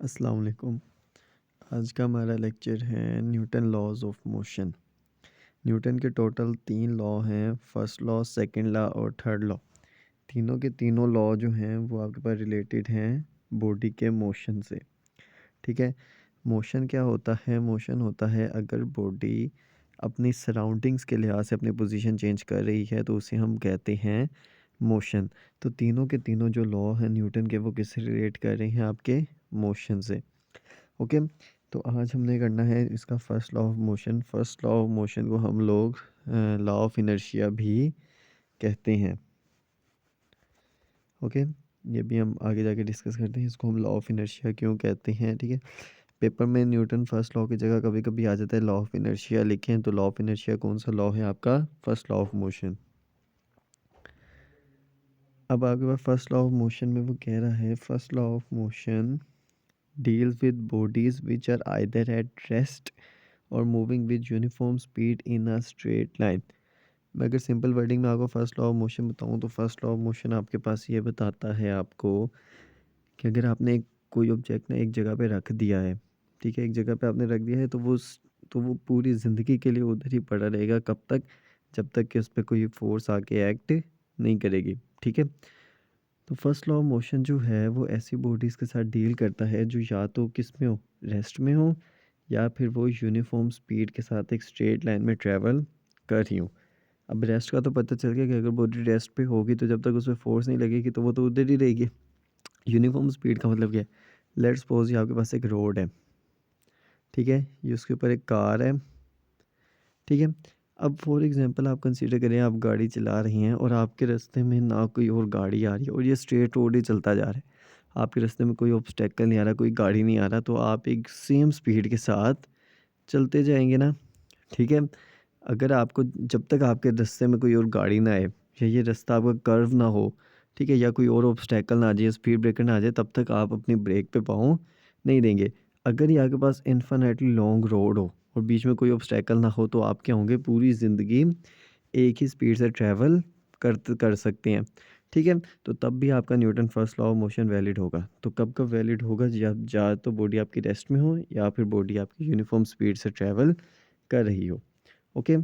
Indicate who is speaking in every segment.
Speaker 1: अस्सलाम वालेकुम। आज का हमारा लेक्चर है Newton laws of motion. Newton के टोटल 3 लॉ हैं, फर्स्ट लॉ, सेकंड लॉ और थर्ड लॉ। तीनों के तीनों लॉ जो हैं वो आपके पास रिलेटेड हैं बॉडी के मोशन से। ठीक है। मोशन क्या होता है? मोशन होता है अगर बॉडी अपनी सराउंडिंग्स के लिहाज से अपनी पोजीशन चेंज कर रही है तो उसे हम कहते हैं मोशन। तो तीनों के तीनों जो लॉ हैं न्यूटन के वो किससे रिलेट कर रहे हैं? आपके मोशन से। ओके। तो आज हमने करना है इसका first law of motion. First law of motion को हम लोग लॉ ऑफ इनर्शिया भी कहते हैं। ओके। ये भी हम आगे जाके डिस्कस करते हैं, इसको हम लॉ ऑफ इनर्शिया क्यों कहते हैं। ठीक है। पेपर में न्यूटन फर्स्ट लॉ की जगह कभी कभी आ जाता है लॉ ऑफ इनर्शिया लिखें, तो लॉ ऑफ इनर्शिया कौन सा लॉ है? आपका फर्स्ट लॉ ऑफ मोशन। अब आपके पास फर्स्ट लॉ ऑफ मोशन में वो कह रहा है first law of motion deals with bodies which are either at rest or moving with uniform speed in a straight line। मैं अगर सिंपल वर्डिंग में आपको फर्स्ट लॉ ऑफ मोशन बताऊं तो फर्स्ट लॉ ऑफ मोशन आपके पास ये बताता है आपको कि अगर आपने कोई ऑब्जेक्ट ना एक जगह पे रख दिया है, ठीक है, एक जगह पे आपने रख दिया है तो वो पूरी ज़िंदगी के लिए उधर ही पड़ा रहेगा। कब तक? जब तक कि उस पर कोई फोर्स आके एक्ट नहीं करेगी। ठीक है। तो फर्स्ट लॉ ऑफ मोशन जो है वो ऐसी बॉडीज़ के साथ डील करता है जो या तो किस में हो, रेस्ट में हो, या फिर वो यूनिफॉर्म स्पीड के साथ एक स्ट्रेट लाइन में ट्रैवल कर रही हूँ। अब रेस्ट का तो पता चल गया कि अगर बॉडी रेस्ट पे होगी तो जब तक उस पर फोर्स नहीं लगेगी तो वो तो उधर ही रहेगी। यूनिफॉर्म स्पीड का मतलब क्या है? लेट्स सपोज ये आपके पास एक रोड है, ठीक है, ये उसके ऊपर एक कार है, ठीक है। अब फॉर एग्जांपल आप कंसीडर करें आप गाड़ी चला रही हैं और आपके रास्ते में ना कोई और गाड़ी आ रही है और ये स्ट्रेट रोड ही चलता जा रहा है। आपके रास्ते में कोई ऑब्स्टेकल नहीं आ रहा, कोई गाड़ी नहीं आ रहा, तो आप एक सेम स्पीड के साथ चलते जाएंगे ना। ठीक है। अगर आपको जब तक आपके रास्ते में कोई और गाड़ी ना आए या ये रास्ता आपका कर्व ना हो, ठीक है, या कोई और ऑब्स्टेकल ना आ जाए, स्पीड ब्रेकर ना आ जाए, तब तक आप अपनी ब्रेक पे पाँव नहीं देंगे। अगर ये आपके पास इन्फिनेटली लॉन्ग रोड हो और बीच में कोई ऑब्स्टेकल ना हो तो आप क्या होंगे? पूरी ज़िंदगी एक ही स्पीड से ट्रैवल कर सकते हैं। ठीक है। तो तब भी आपका Newton first law of motion valid होगा। तो कब कब वैलिड होगा? जब या तो बॉडी आपकी रेस्ट में हो या फिर बॉडी आपकी यूनिफॉर्म स्पीड से ट्रैवल कर रही हो। ओके।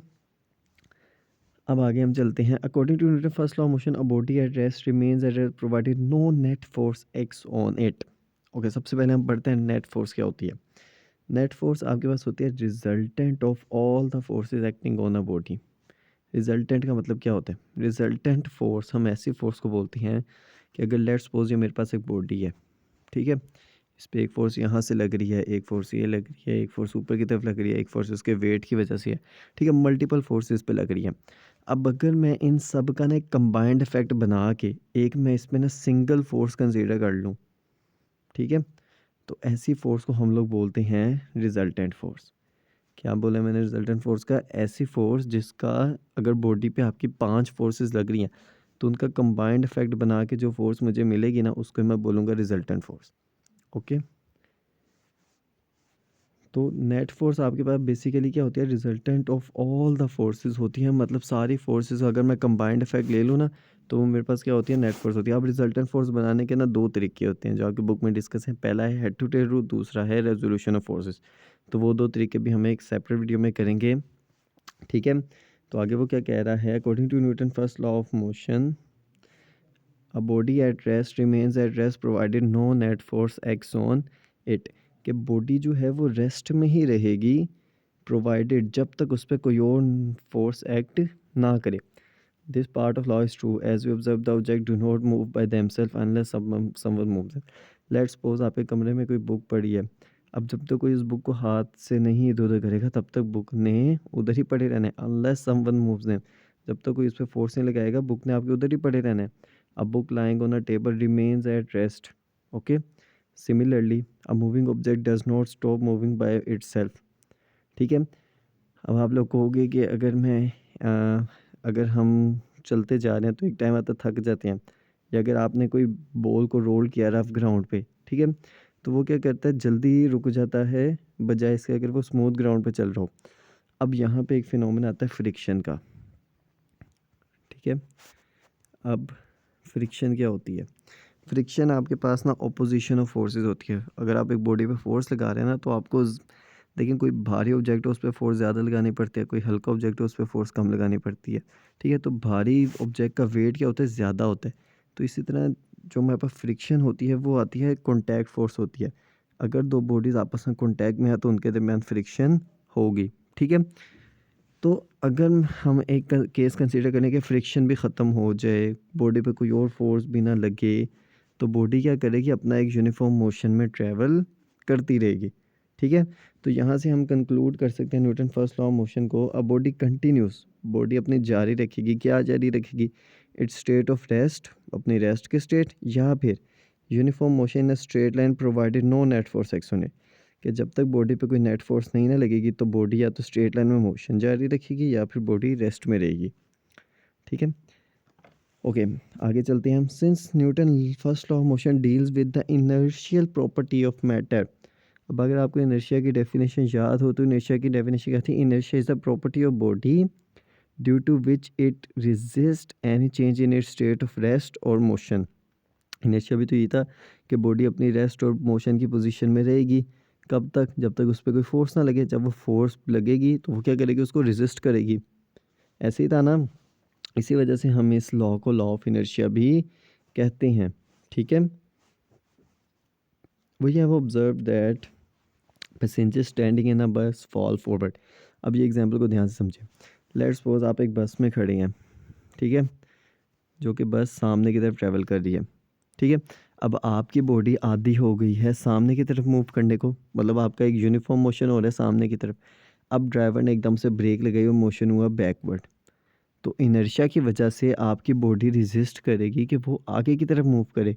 Speaker 1: अब आगे हम चलते हैं। According to Newton first law of motion, a body at rest remains at rest provided no net force acts on it. Okay, सबसे पहले हम पढ़ते हैं नेट फोर्स क्या होती है। नेट फोर्स आपके पास होती है resultant of all the forces acting on a body. Resultant का मतलब क्या होता है? रिजल्टेंट फोर्स हम ऐसी फोर्स को बोलते हैं कि अगर लेट्स सपोज ये मेरे पास एक बॉडी है, ठीक है, इस पे एक फोर्स यहाँ से लग रही है, एक फोर्स ये लग रही है, एक फोर्स ऊपर की तरफ लग रही है, एक फोर्स उसके वेट की वजह से है, ठीक है, मल्टीपल फोर्सेस पे लग रही है। अब अगर मैं इन सब का ना एक कंबाइंड इफेक्ट बना के एक मैं इसमें ना सिंगल फोर्स कंसीडर कर लूँ, ठीक है, तो ऐसी फोर्स को हम लोग बोलते हैं रिजल्टेंट फोर्स। क्या बोला मैंने? रिजल्टेंट फोर्स का ऐसी फोर्स जिसका अगर बॉडी पे आपकी 5 फोर्सेस लग रही हैं तो उनका कंबाइंड इफेक्ट बना के जो फोर्स मुझे मिलेगी ना उसको मैं बोलूँगा रिजल्टेंट फोर्स। ओके। तो नेट फोर्स आपके पास बेसिकली क्या होती है? Resultant of all the forces होती हैं, मतलब सारी फोर्सेस अगर मैं कंबाइंड इफेक्ट ले लूँ ना तो वो मेरे पास क्या होती है? नेट फोर्स होती है। अब रिजल्टेंट फोर्स बनाने के ना 2 तरीके होते हैं जो आपकी बुक में डिस्कस हैं। पहला है हेड टू टेल रूल, दूसरा है रेजोल्यूशन ऑफ फोर्सेस। तो वो 2 तरीके भी हम एक सेपरेट वीडियो में करेंगे। ठीक है। तो आगे वो क्या कह रहा है? According to Newton first law of motion, a body at rest remains at rest provided no net force acts on it. कि बॉडी जो है वो रेस्ट में ही रहेगी प्रोवाइडेड जब तक उस पर कोई और फोर्स एक्ट ना करे। This part of law is true as we observe the object do not move by themself unless someone moves it. Let's suppose आपके कमरे में कोई बुक पड़ी है। अब जब तक कोई उस बुक को हाथ से नहीं इधर उधर करेगा तब तक बुक ने उधर ही पड़े रहना है, अनलेस समवन मूव्स इट। जब तक कोई इस पर फोर्स नहीं लगाएगा बुक ने आपके उधर ही पड़े रहना है। A book lying on a table remains at rest. Okay. Similarly, a moving object does not stop moving by itself. ठीक है। अब आप लोग कहोगे कि अगर हम चलते जा रहे हैं तो एक टाइम आता थक जाते हैं, या अगर आपने कोई बॉल को रोल किया रफ ग्राउंड पे, ठीक है, तो वो क्या करता है? जल्दी ही रुक जाता है बजाय इसके अगर वो स्मूथ ग्राउंड पे चल रहा हो। अब यहाँ पे एक फिनोमेना आता है फ्रिक्शन का। ठीक है। अब फ्रिक्शन क्या होती है? फ्रिक्शन आपके पास ना ऑपोजिशन ऑफ फोर्सेस होती है। अगर आप एक बॉडी पे फोर्स लगा रहे हैं ना, तो आपको लेकिन कोई भारी ऑब्जेक्ट है उस पर फोर्स ज़्यादा लगानी पड़ती है, कोई हल्का ऑब्जेक्ट है उस पर फोर्स कम लगानी पड़ती है। ठीक है, तो भारी ऑब्जेक्ट का वेट क्या होता है, ज़्यादा होता है। तो इसी तरह जो हमारे पास फ्रिक्शन होती है वो आती है, कॉन्टैक्ट फोर्स होती है। अगर दो बॉडीज़ आपस में कॉन्टैक्ट में है तो उनके दरमियान फ्रिक्शन होगी। ठीक है, तो अगर हम एक केस कंसीडर करें कि फ्रिक्शन भी ख़त्म हो जाए, बॉडी पे कोई और फोर्स भी ना लगे, तो बॉडी क्या करेगी, अपना एक यूनिफॉर्म मोशन में ट्रैवल करती रहेगी। ठीक है, तो यहाँ से हम कंक्लूड कर सकते हैं Newton first law of motion को। अब बॉडी कंटिन्यूस, बॉडी अपनी जारी रखेगी। क्या जारी रखेगी? इट्स स्टेट ऑफ रेस्ट, अपनी रेस्ट के स्टेट, या फिर uniform motion in straight line provided no net force acts on it, कि जब तक बॉडी पे कोई नेट फोर्स नहीं ना लगेगी तो बॉडी या तो स्ट्रेट लाइन में मोशन जारी रखेगी या फिर बॉडी रेस्ट में रहेगी। ठीक है, ओके, आगे चलते हैं हम। Since Newton first law of motion deals with the inertial property of matter. अब अगर आपको इनर्शिया की डेफिनेशन याद हो तो इनर्शिया की डेफिनेशन क्या थी? Inertia is the property of body due to which it resist any change in its state of rest और मोशन। इनर्शिया भी तो ये था कि बॉडी अपनी रेस्ट और मोशन की पोजीशन में रहेगी। कब तक? जब तक उस पर कोई फोर्स ना लगे। जब वो फोर्स लगेगी तो वो क्या करेगी, उसको रेजिस्ट करेगी। ऐसे ही था ना, इसी वजह से हम इस लॉ को लॉ ऑफ इनर्शिया भी कहते हैं। ठीक है, we have observe that passenger standing in a bus fall forward. अब ये एग्जांपल को ध्यान से समझें। लेट्स सपोज आप एक बस में खड़े हैं, ठीक है, जो कि बस सामने की तरफ ट्रैवल कर रही है। ठीक है, अब आपकी बॉडी आधी हो गई है सामने की तरफ मूव करने को, मतलब आपका एक यूनिफॉर्म मोशन हो रहा है सामने की तरफ। अब ड्राइवर ने एकदम से ब्रेक लगाई और मोशन हुआ बैकवर्ड, तो इनर्शिया की वजह से आपकी बॉडी रेजिस्ट करेगी कि वो आगे की तरफ मूव करे।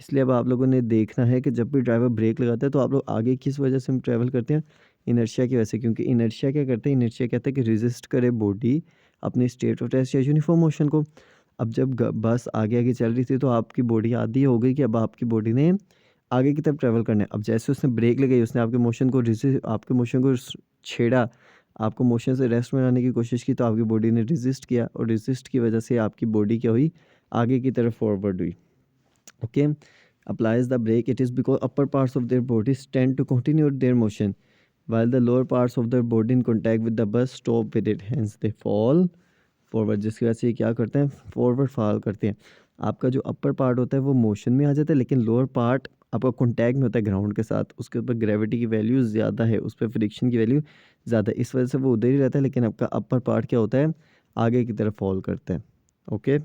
Speaker 1: इसलिए अब आप लोगों ने देखना है कि जब भी ड्राइवर ब्रेक लगाता है तो आप लोग आगे किस वजह से हम ट्रैवल करते हैं, इनर्शिया की वजह से। क्योंकि इनर्शिया क्या करते हैं, इनर्शिया कहते हैं कि रेजिस्ट करे बॉडी अपनी स्टेट ऑफ रेस्ट या यूनिफॉर्म मोशन को। अब जब बस आगे आगे चल रही थी तो आपकी बॉडी आधी हो गई कि अब आपकी बॉडी ने आगे की तरफ ट्रैवल करना है। अब जैसे उसने ब्रेक लगाई, उसने आपके मोशन को छेड़ा, आपको मोशन से रेस्ट में लाने की कोशिश की, तो आपकी बॉडी ने रेजिस्ट किया और रेजिस्ट की वजह से आपकी बॉडी क्या हुई, आगे की तरफ फॉरवर्ड हुई। Okay, applies the brake, it is because upper parts of their bodies tend to continue their motion while the lower parts of their body in contact with the bus stop with it, hence they fall forward। जिसकी वजह से ये क्या करते हैं, forward fall करते हैं। आपका जो अपर पार्ट होता है वो मोशन में आ जाता है, लेकिन लोअर पार्ट आपका कॉन्टैक्ट में होता है ग्राउंड के साथ, उसके ऊपर ग्रेविटी की वैल्यू ज़्यादा है, उस पर फ्रिक्शन की वैल्यू ज़्यादा है, इस वजह से वो उधर ही रहता है, लेकिन आपका अपर पार्ट क्या होता है, आगे की तरफ फॉल करता है। ओके,